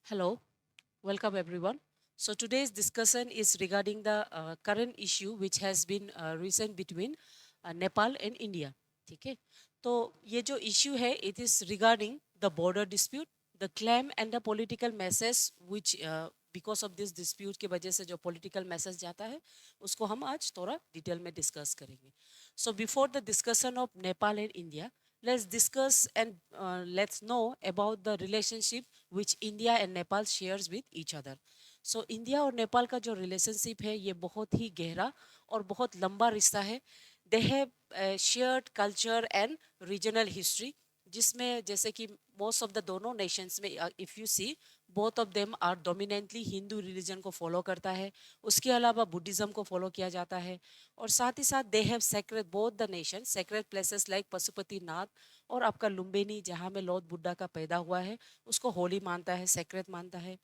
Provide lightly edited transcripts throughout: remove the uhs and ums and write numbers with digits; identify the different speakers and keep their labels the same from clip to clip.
Speaker 1: Hello, welcome everyone. So today's discussion is regarding the current issue which has been recent between Nepal and India. ठीक है, तो ये जो issue है, it is regarding the border dispute, the claim and the political message which because of this dispute के वजह से जो political message जाता है, उसको हम आज थोड़ा डिटेल में डिस्कस करेंगे. So before the discussion of Nepal and India, let's discuss and let's know about the relationship which India and Nepal shares with each other. So India और नेपाल का जो रिलेशनशिप है ये बहुत ही गहरा और बहुत लंबा रिश्ता है. They have shared culture and regional history, जिसमें जैसे कि मोस्ट ऑफ द दोनों नेशंस में if you see both of them are dominantly Hindu religion को फॉलो करता है. उसके अलावा बुद्धिज़्म को फॉलो किया जाता है. और साथ ही साथ they have sacred both the nation sacred places like Pashupatinath और आपका लुम्बिनी, जहाँ में लॉर्ड बुद्धा का पैदा हुआ है, उसको होली मानता है, सेक्रेट मानता है.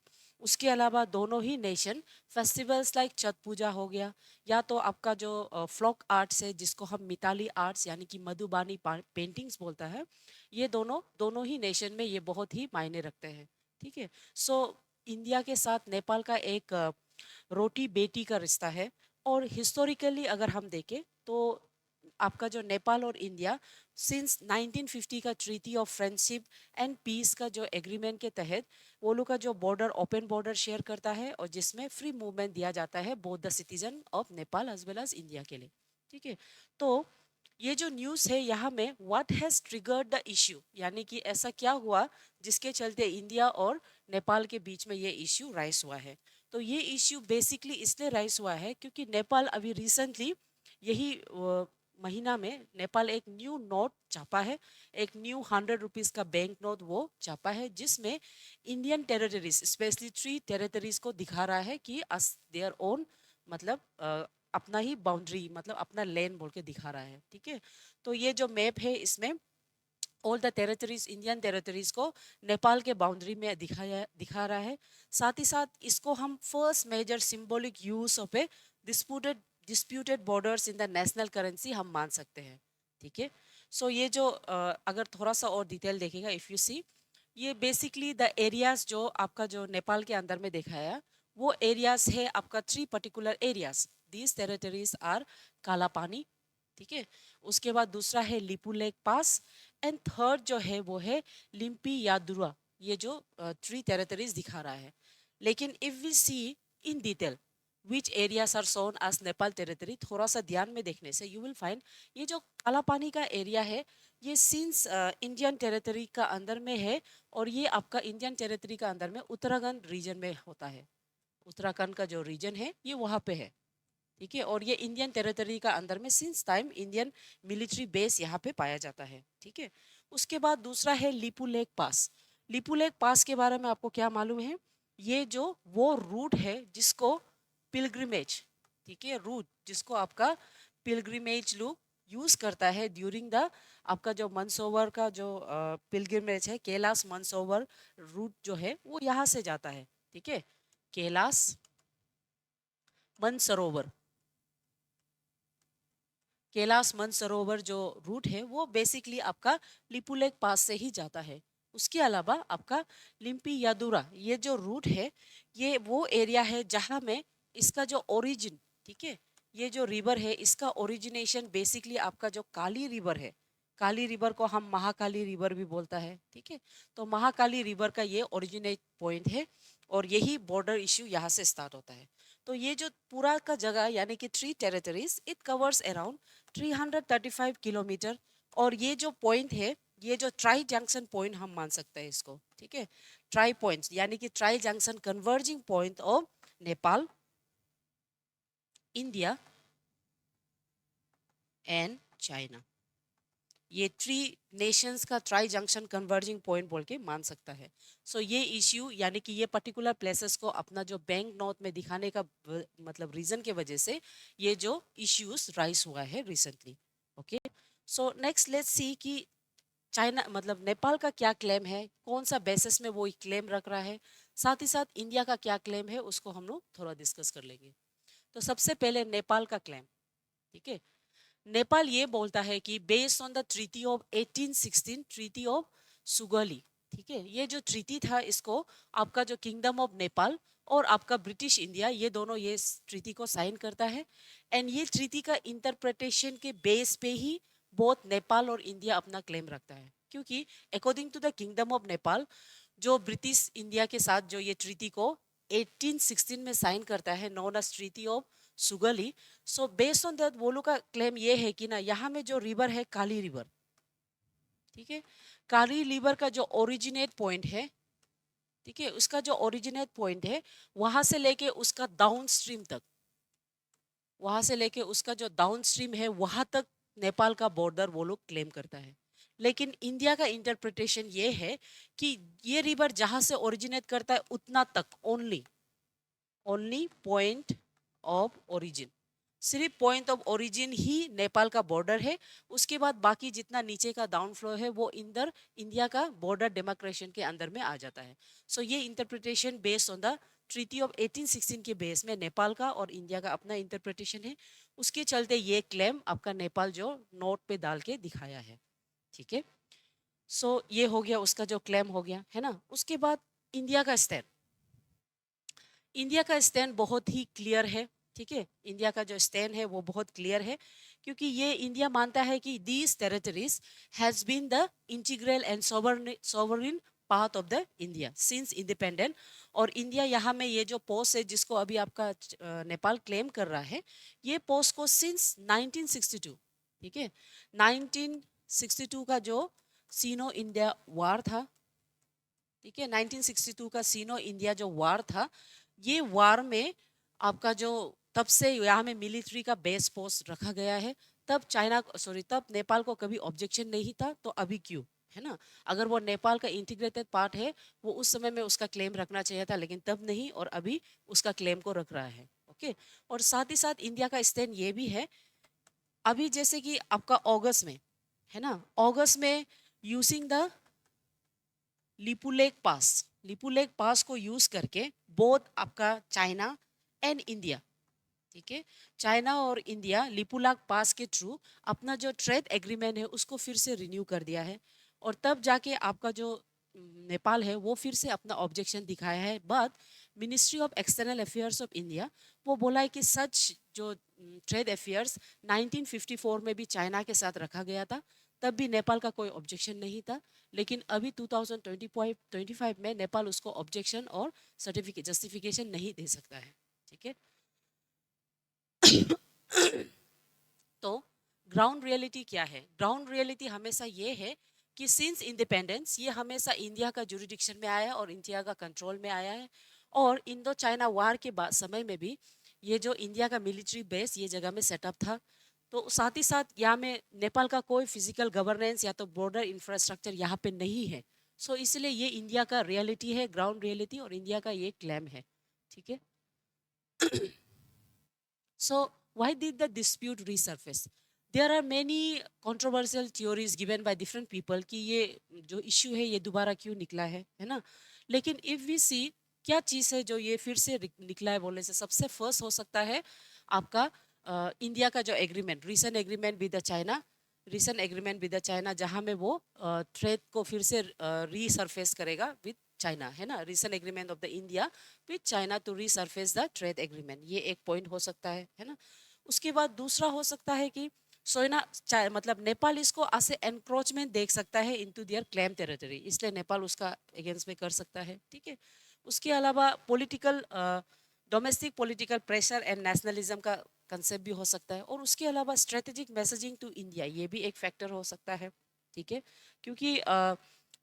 Speaker 1: उसके अलावा दोनों ही नेशन फेस्टिवल्स लाइक छठ पूजा हो गया, या तो आपका जो फ्लॉक आर्ट्स है जिसको हम मिताली आर्ट्स यानी कि मधुबानी पेंटिंग्स बोलता है, ये दोनों दोनों ही नेशन में ये बहुत ही मायने रखते हैं. ठीक है. सो इंडिया के साथ नेपाल का एक रोटी बेटी का रिश्ता है. और हिस्टोरिकली अगर हम देखें तो आपका जो नेपाल और इंडिया सिंस 1950 का treaty of friendship and peace का जो एग्रीमेंट के तहत वो लोग का जो बॉर्डर ओपन बॉर्डर शेयर करता है, और जिसमें फ्री मूवमेंट दिया जाता है both the citizen of Nepal as well as India के लिए. ठीक है. तो ये जो न्यूज़ है यहाँ में what has triggered the issue, यानी कि ऐसा क्या हुआ जिसके चलते इंडिया और नेपाल के बीच में ये इश्यू राइज हुआ है. तो ये इश्यू बेसिकली इसलिए राइज हुआ है क्योंकि नेपाल अभी रिसेंटली यही महीना में नेपाल एक न्यू नोट छापा है, एक न्यू 100 रुपीज़ का बैंक नोट वो छापा है, जिसमें इंडियन टेरिटरीज स्पेशली 3 टेरिटरीज को दिखा रहा है कि अस देयर ओन, मतलब अपना ही बाउंड्री, मतलब अपना लैंड बोल के दिखा रहा है. ठीक है. तो ये जो मैप है इसमें all the territories Indian territories को नेपाल के बाउंड्री में दिखा रहा है. साथ ही साथ इसको हम first major symbolic use of a disputed disputed borders in the national currency हम मान सकते हैं. ठीक है. सो ये जो अगर थोड़ा सा और डिटेल देखेगा इफ़ यू सी, ये बेसिकली द एरियाज जो आपका जो नेपाल के अंदर में दिखाया वो एरियाज है आपका 3 particular areas. These territories are Kalapani. ठीक है. उसके बाद दूसरा है Lipulekh pass, and third जो है वो है लिम्पी यादुरा. ये जो 3 टेरिटरीज दिखा रहा है. लेकिन if we see in detail which areas are shown as Nepal territory, थोड़ा सा ध्यान में देखने से यू विल फाइंड ये जो काला पानी का एरिया है ये सिंस इंडियन टेरिटरी का अंदर में है, और ये आपका इंडियन टेरिटरी का अंदर में उत्तराखंड रीजन में होता है. उत्तराखंड का जो रीजन है ये वहाँ पे है. ठीक है. और ये इंडियन टेरिटरी का अंदर में since time Indian military base यहाँ पे पाया जाता है. ठीक है. उसके बाद दूसरा है लिपू लेक पास. लिपू लेक पास के बारे में आपको क्या मालूम है? ये जो वो रूट है जिसको पिलग्रिमेज, ठीक है, रूट जिसको आपका पिलग्रिमेज लोग यूज करता है ड्यूरिंग द आपका जो मनसोवर का जो पिलग्रिमेज है, कैलाश मनसोवर रूट जो है वो यहाँ से जाता है. ठीक है. कैलाश मनसरोवर, कैलाश मनसरोवर जो रूट है वो बेसिकली आपका लिपुलेक पास से ही जाता है. उसके अलावा आपका लिम्पी यादुरा ये जो रूट है ये वो एरिया है जहाँ में इसका जो ओरिजिन, ठीक है, ये जो रिवर है इसका ओरिजिनेशन बेसिकली आपका जो काली रिवर है, काली रिवर को हम महाकाली रिवर भी बोलता है. ठीक है. तो महाकाली रिवर का ये ओरिजिनेट पॉइंट है, और यही बॉर्डर इश्यू यहाँ से स्टार्ट होता है. तो ये जो पूरा का जगह यानी कि 3 territories it covers around 335 kilometre. और ये जो पॉइंट है ये जो ट्राई जंक्शन पॉइंट हम मान सकते हैं इसको. ठीक है. ट्राई पॉइंट्स यानी कि tri junction converging point of Nepal, India and China. ये 3 नेशंस का ट्राई जंक्शन कन्वर्जिंग पॉइंट बोल के मान सकता है. सो ये इश्यू यानी कि ये पर्टिकुलर प्लेसेस को अपना जो बैंक नोट में दिखाने का मतलब रीजन के वजह से ये जो इश्यूज राइज हुआ है recently. Okay. So next let's see कि चाइना मतलब नेपाल का क्या क्लेम है, कौन सा बेसिस में वो क्लेम रख रहा है, साथ ही साथ इंडिया का क्या क्लेम है उसको हम लोग थोड़ा डिस्कस कर लेंगे. तो सबसे पहले नेपाल का क्लेम. ठीक है. नेपाल ये बोलता है कि based on the treaty of 1816 treaty of Sugauli, ठीक है। ये जो ट्रीटी था, इसको आपका जो किंगडम ऑफ नेपाल और आपका ब्रिटिश इंडिया, ये दोनों ये ट्रीटी को साइन करता है। एंड ये ट्रीटी का इंटरप्रिटेशन के बेस पे ही बोथ नेपाल और इंडिया अपना क्लेम रखता है, क्योंकि according to the kingdom of Nepal, जो ब्रिटिश इंडिया के साथ जो ये ट्रीटी को 1816 में साइन करता है, known as treaty of Sugauli. So based on that वो लोग का क्लेम ये है कि ना, यहाँ में जो रिवर है काली रिवर, ठीक है, काली रिवर का जो ओरिजिनेट पॉइंट है, ठीक है, उसका जो ओरिजिनेट पॉइंट है, वहां से लेके उसका डाउन स्ट्रीम तक, वहां से लेके उसका जो डाउन स्ट्रीम है वहां तक नेपाल का बॉर्डर वो लोग क्लेम करता है। लेकिन इंडिया का इंटरप्रिटेशन ये है कि ये रिवर जहां से ओरिजिनेट करता है उतना तक only, only point of origin, सिर्फ पॉइंट ऑफ ओरिजिन ही नेपाल का बॉर्डर है। उसके बाद बाकी जितना नीचे का डाउन फ्लो है वो इंदर इंडिया का बॉर्डर डेमार्केशन के अंदर में आ जाता है। सो ये interpretation based on the treaty of 1816 के बेस में नेपाल का और इंडिया का अपना इंटरप्रिटेशन है। उसके चलते ये क्लेम आपका नेपाल जो नोट पे डाल के दिखाया है, ठीक है। सो ये हो गया, उसका जो क्लेम हो गया है ना। उसके बाद इंडिया का स्टैंड, इंडिया का स्टैंड बहुत ही क्लियर है, ठीक है। इंडिया का जो स्टैंड है वो बहुत क्लियर है, क्योंकि ये इंडिया मानता है कि these territories has been the integral and sovereign part of the India since independent. और इंडिया यहाँ में ये जो पोस्ट है जिसको अभी आपका नेपाल क्लेम कर रहा है, ये पोस्ट को सिंस 1962, ठीक है, 1962 का जो सीनो इंडिया वार था, ठीक है, 1962 का सीनो इंडिया जो वार था, ये वार में आपका जो तब से यहाँ में मिलिट्री का बेस पोस्ट रखा गया है। तब चाइना, सॉरी, तब नेपाल को कभी ऑब्जेक्शन नहीं था, तो अभी क्यों, है ना। अगर वो नेपाल का इंटीग्रेटेड पार्ट है, वो उस समय में उसका क्लेम रखना चाहिए था, लेकिन तब नहीं, और अभी उसका क्लेम को रख रहा है, ओके। और साथ ही साथ इंडिया का स्टैंड ये भी है, अभी जैसे कि आपका अगस्त में, है ना, अगस्त में यूजिंग द लिपुलेक पास, लिपुलेक पास को यूज करके बोथ आपका चाइना एंड इंडिया, ठीक है, चाइना और इंडिया लिपुलेक पास के थ्रू अपना जो ट्रेड एग्रीमेंट है उसको फिर से रिन्यू कर दिया है। और तब जाके आपका जो नेपाल है वो फिर से अपना ऑब्जेक्शन दिखाया है। But ministry of external affairs of India वो बोला है कि सच जो ट्रेड अफेयर्स 1954 में भी चाइना के साथ रखा गया था, तब भी नेपाल का कोई ऑब्जेक्शन नहीं था। लेकिन अभी 2025 में नेपाल उसको ऑब्जेक्शन और सर्टिफिकेट जस्टिफिकेशन नहीं दे सकता है, ठीक है। तो ग्राउंड रियलिटी क्या है? ग्राउंड रियलिटी हमेशा ये है कि सिंस इंडिपेंडेंस ये हमेशा इंडिया का जुरिडिक्शन में आया है और इंडिया का कंट्रोल में आया है। और इंडो चाइना वार के बाद समय में भी ये जो इंडिया का मिलिट्री बेस ये जगह में सेटअप था। तो साथ ही साथ यहाँ में नेपाल का कोई फिजिकल गवर्नेंस या तो बॉर्डर इंफ्रास्ट्रक्चर यहाँ पे नहीं है। सो इसलिए ये इंडिया का रियलिटी है, ग्राउंड रियलिटी, और इंडिया का ये क्लेम है, ठीक है। So, why did the dispute resurface? There are many controversial theories given by different people कि ये जो issue है ये दोबारा क्यों निकला है ना। लेकिन if we see क्या चीज़ है जो ये फिर से निकला है बोलने से, सबसे फर्स्ट हो सकता है आपका इंडिया का जो agreement, recent agreement with the China, recent agreement with the China, जहाँ में वो ट्रेड को फिर से रीसरफेस करेगा विद चाइना, है ना, recent agreement of the India with China to resurface the trade agreement, ये एक पॉइंट हो सकता है ना। उसके बाद दूसरा हो सकता है कि सोना मतलब नेपाल इसको ऐसे एनक्रोचमेंट देख सकता है इनटू देयर क्लेम टेरिटरी, इसलिए नेपाल उसका अगेंस्ट में कर सकता है, ठीक है। उसके अलावा political, domestic political pressure and nationalism का कंसेप्ट भी हो सकता है। और उसके अलावा स्ट्रेटेजिक मैसेजिंग टू इंडिया, ये भी एक फैक्टर हो सकता है, ठीक है। क्योंकि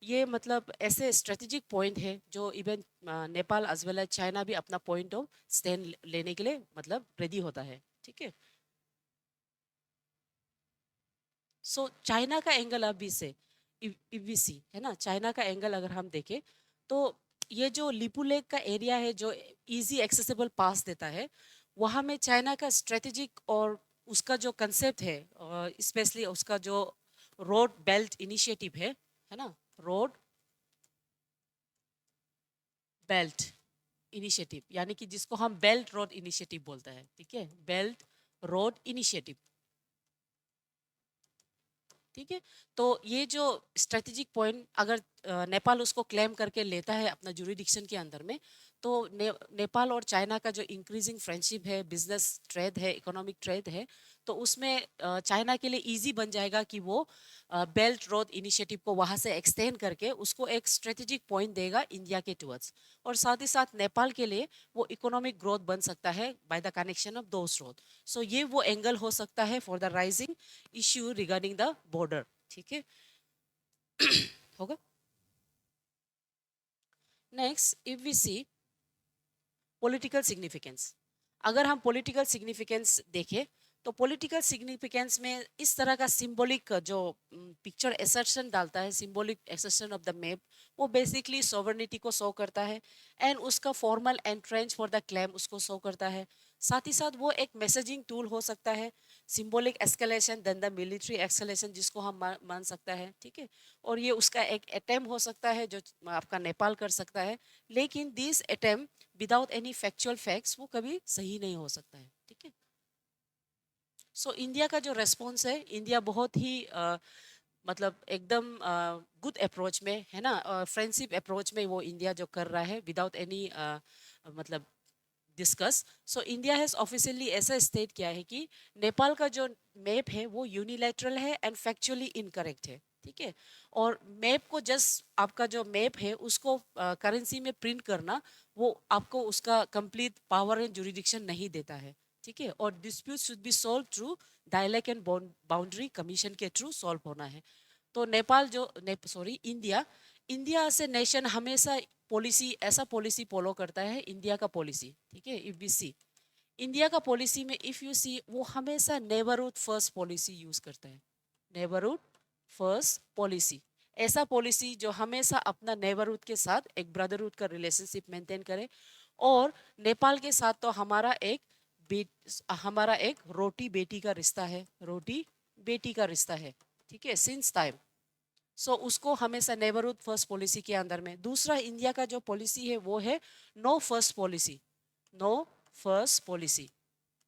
Speaker 1: ये मतलब ऐसे स्ट्रेटेजिक पॉइंट है जो even Nepal as well as China भी अपना पॉइंट ऑफ स्टैंड लेने के लिए मतलब रेडी होता है, ठीक है। सो चाइना का एंगल अभी से इवीसी है ना, चाइना का एंगल अगर हम देखें तो ये जो लिपू लेक का एरिया है जो इजी एक्सेसिबल पास देता है, वहाँ में चाइना का स्ट्रेटेजिक और उसका जो कंसेप्ट है, स्पेशली उसका जो रोड बेल्ट इनिशिएटिव है ना, रोड बेल्ट इनिशिएटिव, यानी कि जिसको हम बेल्ट रोड इनिशिएटिव बोलते हैं, ठीक है, बेल्ट रोड इनिशिएटिव, ठीक है। तो ये जो स्ट्रेटेजिक पॉइंट अगर नेपाल उसको क्लेम करके लेता है अपना जुरिडिक्शन के अंदर में, तो नेपाल और चाइना का जो इंक्रीजिंग फ्रेंडशिप है, बिजनेस ट्रेड है, इकोनॉमिक ट्रेड है, तो उसमें चाइना के लिए इजी बन जाएगा कि वो बेल्ट रोड इनिशिएटिव को वहां से एक्सटेंड करके उसको एक स्ट्रेटेजिक पॉइंट देगा इंडिया के टुवर्ड्स। और साथ ही साथ नेपाल के लिए वो इकोनॉमिक ग्रोथ बन सकता है by the connection of those road. So ये वो एंगल हो सकता है for the rising issue regarding the border. ठीक है, होगा। Next, if we see political significance, अगर हम पॉलिटिकल सिग्निफिकेंस देखें, तो पॉलिटिकल सिग्निफिकेंस में इस तरह का सिंबॉलिक जो पिक्चर एसर्शन डालता है, symbolic assertion of the map, वो बेसिकली सॉवर्निटी को शो करता है एंड उसका formal entrench for the claim उसको शो करता है। साथ ही साथ वो एक मैसेजिंग टूल हो सकता है, symbolic escalation then the military escalation जिसको हम मान सकता है। ठीक है, और ये उसका एक अटेम्प्ट हो सकता है जो आपका नेपाल कर सकता है, लेकिन this attempt without any factual facts वो कभी सही नहीं हो सकता है। ठीक है, सो इंडिया का जो रेस्पॉन्स है, इंडिया बहुत ही मतलब एकदम गुड अप्रोच में है ना, फ्रेंडशिप अप्रोच में वो इंडिया जो कर रहा है विदाउट एनी मतलब discuss. So India has officially ऐसा स्टेट किया है कि नेपाल का जो मैप है वो यूनिलैटरल है एंड फैक्चुअली इनकरेक्ट है। ठीक है, और मैप को जस्ट आपका जो मैप है उसको करेंसी में प्रिंट करना, वो आपको उसका कंप्लीट पावर एंड जुरिडिक्शन नहीं देता है। ठीक है, और dispute should be solve through dialogue and boundary commission के थ्रू सॉल्व होना है। तो नेपाल जो सॉरी इंडिया, इंडिया से नेशन हमेशा पॉलिसी ऐसा पॉलिसी फॉलो करता है, इंडिया का पॉलिसी। ठीक है, इफ वी सी इंडिया का पॉलिसी में इफ यू सी वो हमेशा नेबरहुड फर्स्ट पॉलिसी यूज करता है। नेबरहुड फर्स्ट पॉलिसी, ऐसा पॉलिसी जो हमेशा अपना नेबरहुड के साथ एक ब्रदरहुड का रिलेशनशिप मेंटेन करे। और नेपाल के साथ तो हमारा एक रोटी बेटी का रिश्ता है, रोटी बेटी का रिश्ता है। ठीक है, सिंस टाइम। सो उसको हमेशा नेबरहुड फर्स्ट पॉलिसी के अंदर में। दूसरा इंडिया का जो पॉलिसी है वो है no first policy, no first policy,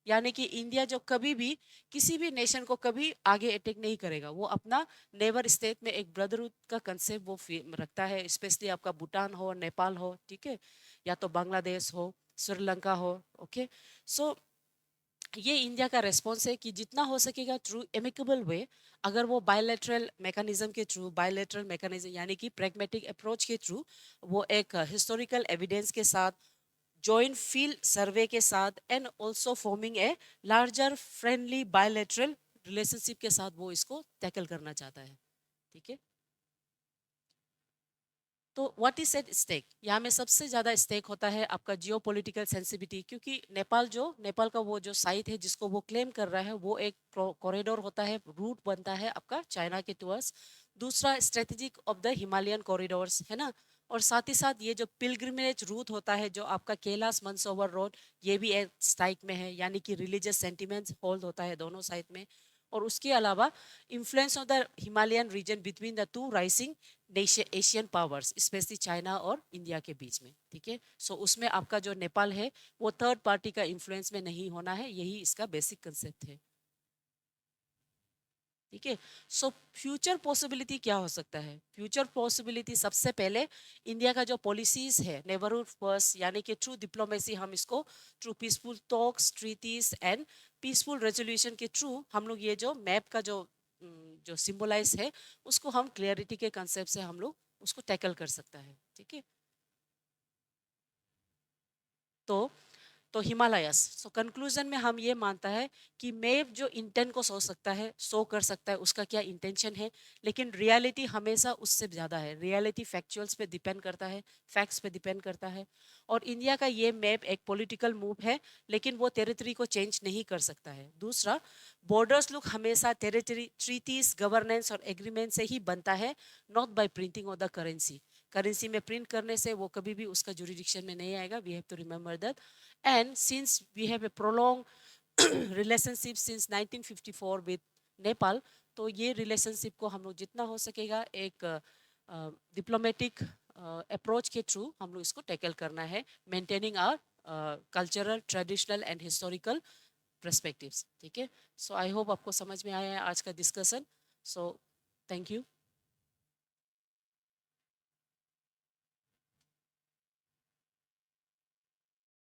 Speaker 1: यानी कि इंडिया जो कभी भी किसी भी नेशन को कभी आगे अटैक नहीं करेगा, वो अपना नेबर स्टेट में एक ब्रदरहुड का कंसेप्ट वो रखता है, स्पेशली आपका भूटान हो, नेपाल हो, ठीक है, या तो बांग्लादेश हो, श्रीलंका हो। ओके, सो ये इंडिया का रेस्पॉन्स है कि जितना हो सकेगा थ्रू एमिकेबल वे, अगर वो बायलैटरल मैकेनिज्म के थ्रू, बायलैटरल मैकेनिज्म यानी कि प्रैग्मेटिक अप्रोच के थ्रू, वो एक हिस्टोरिकल एविडेंस के साथ, जॉइंट फील्ड सर्वे के साथ and also forming a larger friendly bilateral relationship के साथ वो इसको टैकल करना चाहता है। ठीक है, तो व्हाट इज एट स्टेक, यहाँ में सबसे ज्यादा स्टेक होता है आपका जियो पोलिटिकल सेंसिटिविटी, क्योंकि नेपाल का वो जो साइट है जिसको वो क्लेम कर रहा है, वो एक कॉरिडोर होता है, रूट बनता है आपका चाइना के टुवर्ड्स। दूसरा strategic of the Himalayan corridors है ना, और साथ ही साथ ये जो पिलग्रिमेज रूट होता है जो आपका कैलाश मंसोवर रोड, ये भी एक स्ट्राइक में है, यानी कि रिलीजियस सेंटिमेंट्स होल्ड होता है दोनों साइड में। और उसके अलावा influence of the Himalayan region between the two rising Asian powers, specially China और इंडिया के बीच में। ठीक है, सो उसमें आपका जो नेपाल है वो थर्ड पार्टी का इन्फ्लुएंस में नहीं होना है, यही इसका बेसिक कंसेप्ट है। ठीक है, सो फ्यूचर पॉसिबिलिटी क्या हो सकता है? फ्यूचर पॉसिबिलिटी सबसे पहले इंडिया का जो पॉलिसीज है नेबरहुड फर्स्ट, यानी कि थ्रू डिप्लोमेसी हम इसको, through peaceful talks, treaties and peaceful resolution के थ्रू हम लोग ये जो मैप का जो सिंबलाइज है उसको हम क्लियरिटी के कंसेप्ट से हम लोग उसको टैकल कर सकता है। ठीक है, तो हिमालयस, सो कंक्लूजन में हम ये मानता है कि मैप जो इंटेंट को सो सकता है, शो कर सकता है उसका क्या इंटेंशन है, लेकिन रियलिटी हमेशा उससे ज़्यादा है। रियलिटी फैक्चुअल्स पे डिपेंड करता है, फैक्ट्स पे डिपेंड करता है। और इंडिया का ये मैप एक पॉलिटिकल मूव है, लेकिन वो टेरिटरी को चेंज नहीं कर सकता है। दूसरा, बॉर्डर्स लुक हमेशा टेरिटरी ट्रीटीज, गवर्नेंस और एग्रीमेंट से ही बनता है, not bye printing of the currency. Currency में प्रिंट करने से वो कभी भी उसका जुरिडिक्शन में नहीं आएगा। We have to remember that. And since we have a prolonged relationship since 1954 with Nepal, तो ये रिलेशनशिप को हम लोग जितना हो सकेगा एक डिप्लोमेटिक अप्रोच के थ्रू हम लोग इसको टैकल करना है, maintaining our cultural, traditional and historical perspectives. ठीक है, सो आई होप आपको समझ में आया है आज का डिस्कशन। So Thank you.